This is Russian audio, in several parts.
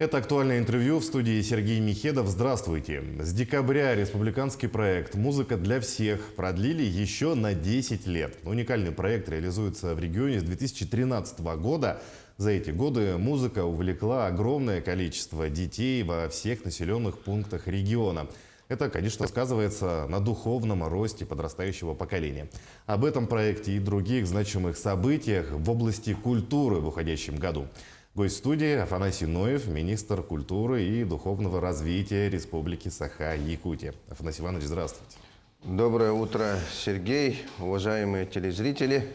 Это актуальное интервью в студии Сергей Михедов. Здравствуйте. С декабря республиканский проект «Музыка для всех» продлили еще на 10 лет. Уникальный проект реализуется в регионе с 2013 года. За эти годы музыка увлекла огромное количество детей во всех населенных пунктах региона. Это, конечно, сказывается на духовном росте подрастающего поколения. Об этом проекте и других значимых событиях в области культуры в уходящем году. Гость студии Афанасий Ноев, министр культуры и духовного развития Республики Саха-Якутия. Афанасий Иванович, здравствуйте. Доброе утро, Сергей, уважаемые телезрители.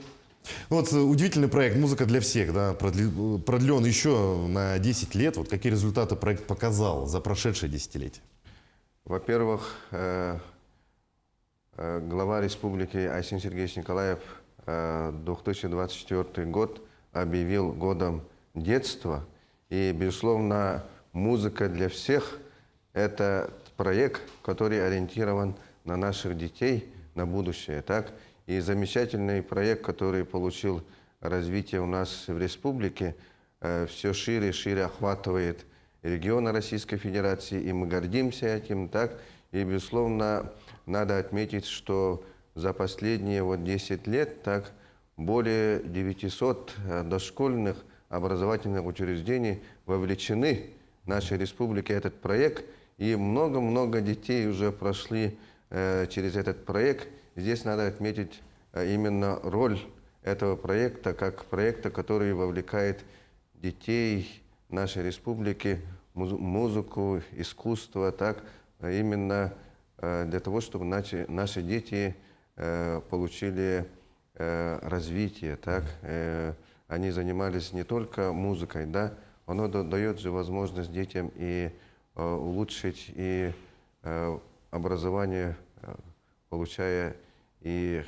Вот удивительный проект «Музыка для всех», да, продлен еще на 10 лет. Вот какие результаты проект показал за прошедшее десятилетие? Во-первых, глава республики Айсен Сергеевич Николаев 2024 год объявил годом детства. И, безусловно, «Музыка для всех» – это проект, который ориентирован на наших детей, на будущее. Так? И замечательный проект, который получил развитие у нас в республике, все шире и шире охватывает регионы Российской Федерации, и мы гордимся этим. Так? И, безусловно, надо отметить, что за последние 10 лет так, более 900 дошкольных образовательных учреждений вовлечены в нашей республике этот проект, и много-много детей уже прошли через этот проект. Здесь надо отметить именно роль этого проекта, как проекта, который вовлекает детей нашей республики, музыку, искусство, так, именно для того, чтобы наши дети получили развитие, так. Они занимались не только музыкой, да, оно дает же возможность детям и улучшить и образование, получая и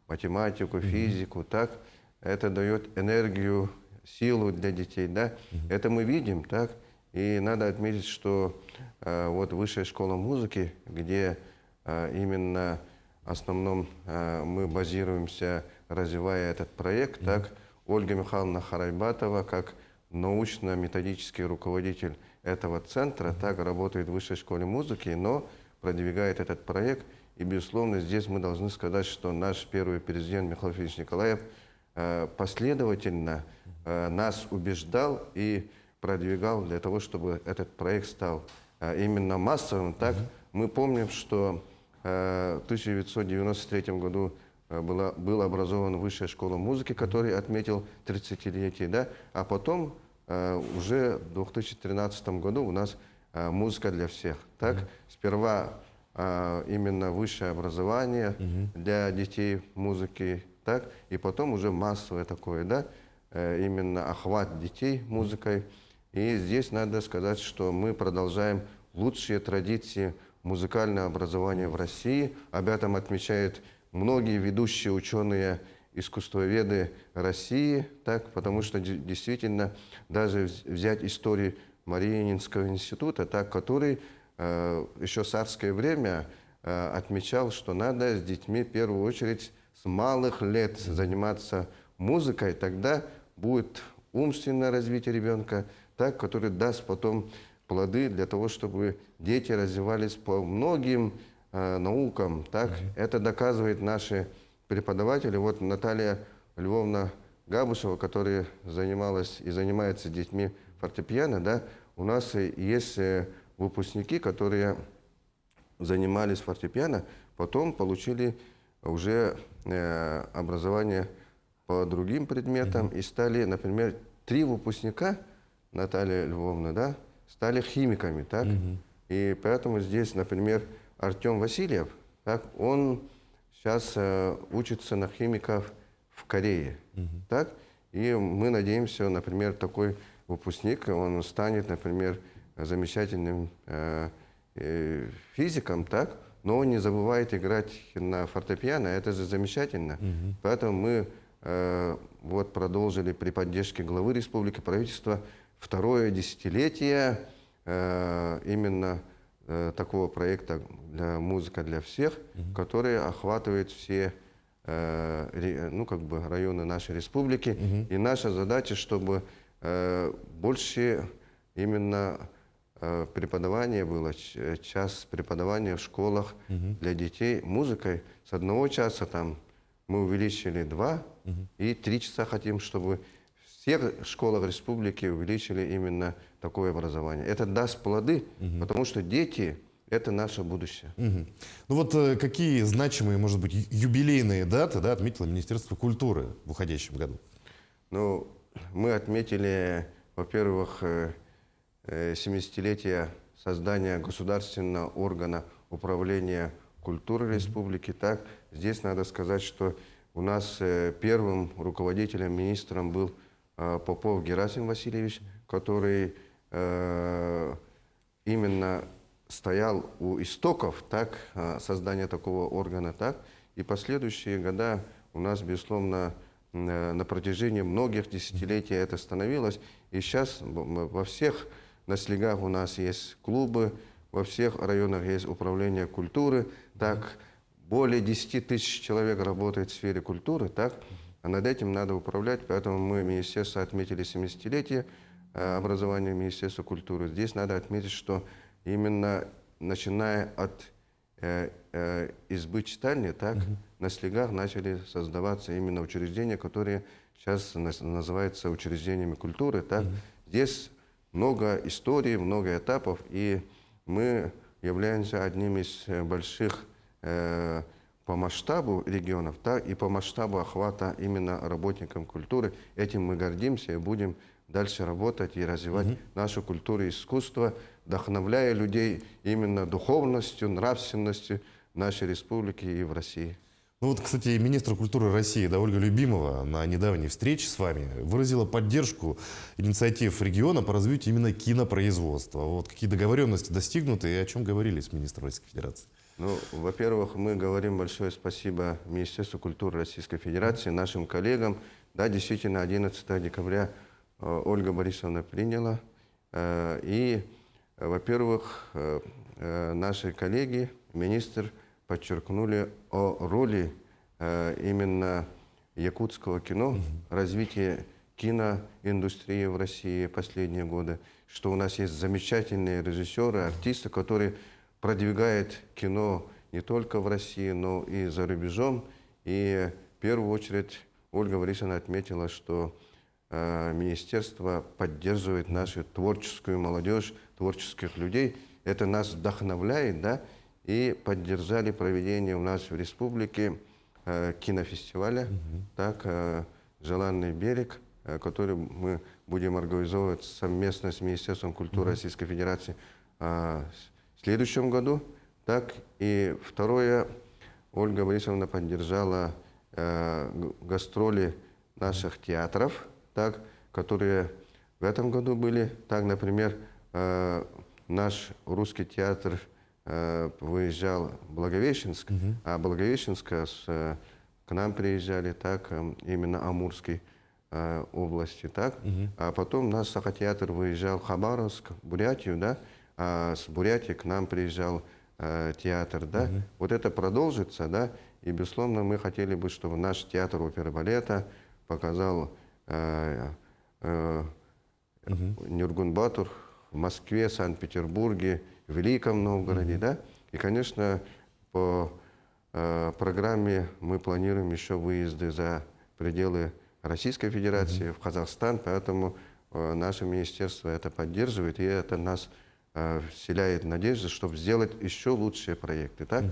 математику, физику, так. Это дает энергию, силу для детей, да. Это мы видим, так. И надо отметить, что вот Высшая школа музыки, где именно в основном мы базируемся, развивая этот проект, так. Ольга Михайловна Харайбатова, как научно-методический руководитель этого центра, так работает в Высшей школе музыки, но продвигает этот проект. И, безусловно, здесь мы должны сказать, что наш первый президент Михаил Федорович Николаев последовательно нас убеждал и продвигал для того, чтобы этот проект стал именно массовым. Так, мы помним, что в 1993 году была образована Высшая школа музыки, который отметил 30-летие, да? А потом уже в 2013 году у нас «Музыка для всех». Так? Сперва именно высшее образование для детей музыки, так? И потом уже массовое такое, да? Именно охват детей музыкой. И здесь надо сказать, что мы продолжаем лучшие традиции музыкального образования в России. Об этом отмечают многие ведущие ученые, искусствоведы России, так, потому что действительно даже взять историю Мариинского института, так, который еще в царское время отмечал, что надо с детьми в первую очередь с малых лет заниматься музыкой, тогда будет умственное развитие ребенка, так, который даст потом плоды для того, чтобы дети развивались по многим наукам, так. Это доказывает наши преподаватели. Вот Наталья Львовна Габушева, которая занималась и занимается детьми фортепиано, да, у нас есть выпускники, которые занимались фортепиано, потом получили уже образование по другим предметам и стали, например, 3 выпускника, Наталья Львовна, да, стали химиками, так. И поэтому здесь, например, Артем Васильев, так, он сейчас учится на химиков в Корее. Так? И мы надеемся, например, такой выпускник, он станет, например, замечательным физиком, так? Но он не забывает играть на фортепиано, это же замечательно. Поэтому мы вот продолжили при поддержке главы республики, правительства, второе десятилетие именно такого проекта для «Музыка для всех», который охватывает все районы нашей республики. И наша задача, чтобы больше именно преподавание было, час преподавания в школах для детей музыкой. С 1 часа там мы увеличили 2, и 3 часа хотим, чтобы в всех школах республики увеличили именно такое образование. Это даст плоды, потому что дети – это наше будущее. Мгм. Ну вот какие значимые, может быть, юбилейные даты, да, отметило Министерство культуры в уходящем году? Ну, мы отметили, во-первых, 70-летие создания государственного органа управления культурой республики. Так, здесь надо сказать, что у нас первым руководителем, министром был Попов Герасим Васильевич, который именно стоял у истоков так, создания такого органа. Так, и последующие года у нас, безусловно, на протяжении многих десятилетий это становилось. И сейчас во всех наслегах у нас есть клубы, во всех районах есть управление культуры. Так, более 10 тысяч человек работает в сфере культуры. Так, а над этим надо управлять. Поэтому мы, министерство, отметили 70-летие образования Министерства культуры. Здесь надо отметить, что именно начиная от избы читальни, так, на слегах начали создаваться именно учреждения, которые сейчас называются учреждениями культуры. Так. Здесь много историй, много этапов, и мы являемся одним из больших по масштабу регионов, так, и по масштабу охвата именно работникам культуры. Этим мы гордимся и будем дальше работать и развивать нашу культуру и искусство, вдохновляя людей именно духовностью, нравственностью нашей республики и в России. Ну вот, кстати, министр культуры России, да, Ольга Любимова на недавней встрече с вами выразила поддержку инициатив региона по развитию именно кинопроизводства. Вот какие договоренности достигнуты и о чем говорили с министром Российской Федерации? Ну, во-первых, мы говорим большое спасибо Министерству культуры Российской Федерации, нашим коллегам. Да, действительно, 11 декабря Ольга Борисовна приняла. И, во-первых, наши коллеги, министр, подчеркнули о роли именно якутского кино, развития киноиндустрии в России последние годы, что у нас есть замечательные режиссеры, артисты, которые продвигают кино не только в России, но и за рубежом. И в первую очередь Ольга Борисовна отметила, что министерство поддерживает нашу творческую молодежь, творческих людей. Это нас вдохновляет, да, и поддержали проведение у нас в республике кинофестиваля, так, «Желанный берег», который мы будем организовывать совместно с Министерством культуры Российской Федерации в следующем году. Так, и второе, Ольга Борисовна поддержала гастроли наших театров, так, которые в этом году были. Так, например, наш русский театр выезжал в Благовещенск, а Благовещенска к нам приезжали, так, именно Амурской области, так. А потом наш Сахатеатр выезжал в Хабаровск, Бурятию, да, а с Бурятии к нам приезжал театр, да. Вот это продолжится, да, и, безусловно, мы хотели бы, чтобы наш театр оперы и балета показал Нюргун-Батур в Москве, Санкт-Петербурге, в Великом Новгороде, да. И, конечно, по программе мы планируем еще выезды за пределы Российской Федерации, в Казахстан, поэтому наше министерство это поддерживает, и это нас вселяет надежду, чтобы сделать еще лучшие проекты. Так?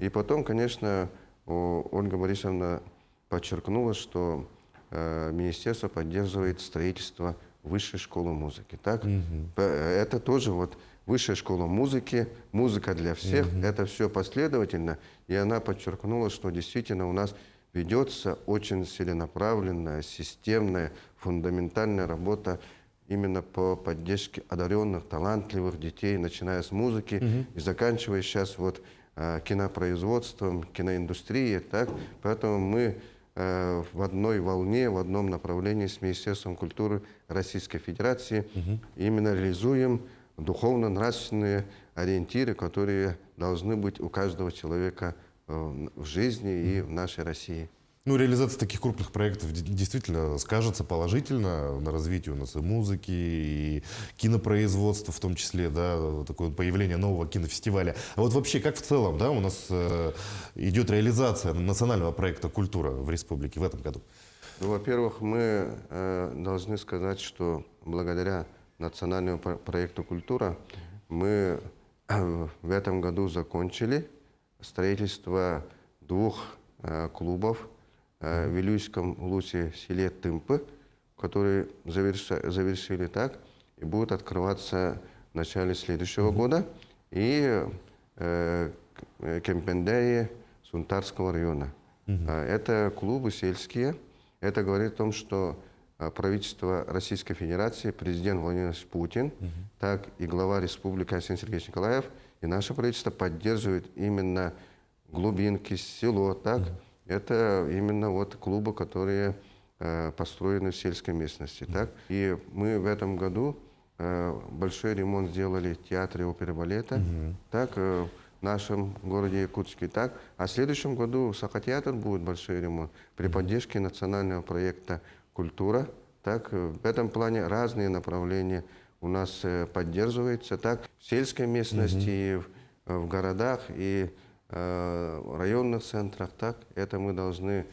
И потом, конечно, Ольга Борисовна подчеркнула, что министерство поддерживает строительство высшей школы музыки. Так? Это тоже вот высшая школа музыки, музыка для всех, это все последовательно. И она подчеркнула, что действительно у нас ведется очень целенаправленная, системная, фундаментальная работа именно по поддержке одаренных, талантливых детей, начиная с музыки и заканчивая сейчас вот кинопроизводством, киноиндустрией. Так? Поэтому мы в одной волне, в одном направлении с Министерством культуры Российской Федерации именно реализуем духовно-нравственные ориентиры, которые должны быть у каждого человека в жизни и в нашей России. Ну, реализация таких крупных проектов действительно скажется положительно на развитии у нас и музыки, и кинопроизводства в том числе, да, такое появление нового кинофестиваля. А вот вообще, как в целом, да, у нас идет реализация национального проекта «Культура» в республике в этом году? Ну, во-первых, мы должны сказать, что благодаря национальному проекту «Культура» мы в этом году закончили строительство 2 клубов в Вилюйском Лусе, селе Тымпы, которые завершили так и будут открываться в начале следующего года, и Кемпендее Сунтарского района. Это клубы сельские. Это говорит о том, что правительство Российской Федерации, президент Владимир Владимирович Путин, так и глава республики Арсений Сергеевич Николаев, и наше правительство поддерживает именно глубинки, село, так. Это именно вот клубы, которые построены в сельской местности, так. И мы в этом году большой ремонт сделали в театре оперы и балета, так, в нашем городе Якутске, так. А в следующем году Сахатеатр будет большой ремонт при поддержке национального проекта «Культура». Так, в этом плане разные направления у нас поддерживаются, так, в сельской местности, и в городах, и районных центрах, так, это мы должны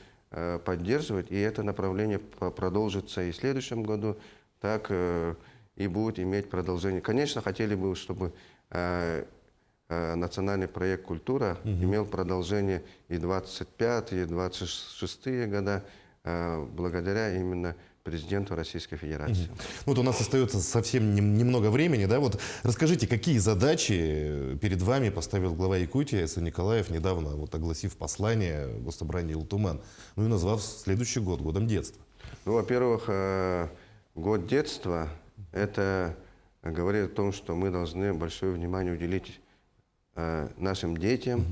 поддерживать, и это направление продолжится и в следующем году, так, и будет иметь продолжение. Конечно, хотели бы, чтобы национальный проект «Культура» имел продолжение и 25, и 26 года, благодаря именно президенту Российской Федерации. Вот у нас остается совсем немного времени, да, вот расскажите, какие задачи перед вами поставил глава Якутии Арсений Николаев, недавно вот огласив послание в Госсобрании Илтуман, ну и назвав следующий год годом детства? Ну, во-первых, год детства, это говорит о том, что мы должны большое внимание уделить нашим детям,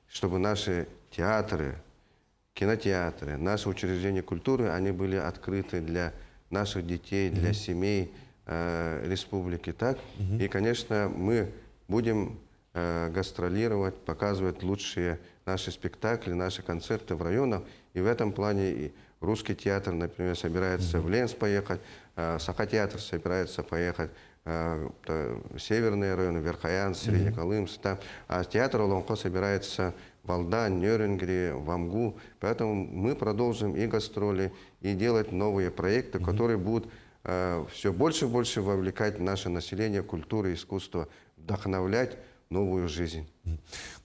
чтобы наши театры, кинотеатры, наши учреждения культуры, они были открыты для наших детей, для семей республики. Так? И, конечно, мы будем гастролировать, показывать лучшие наши спектакли, наши концерты в районах. И в этом плане и русский театр, например, собирается в Ленск поехать, Сахатеатр собирается поехать в северные районы, Верхоянск, Среднеколымск. А театр Олонхо собирается в Алдан, Нерюнгри, в Амгу. Поэтому мы продолжим и гастроли, и делать новые проекты, которые будут все больше и больше вовлекать наше население, культуру, искусство, вдохновлять новую жизнь.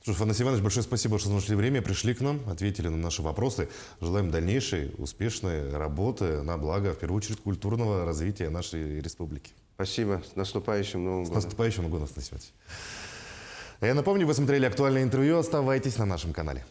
Афанасий Иванович, большое спасибо, что нашли время, пришли к нам, ответили на наши вопросы. Желаем дальнейшей успешной работы на благо, в первую очередь, культурного развития нашей республики. Спасибо. С наступающим Новым годом. С наступающим Новым годом, Афанасий Иванович. Я напомню, вы смотрели актуальное интервью. Оставайтесь на нашем канале.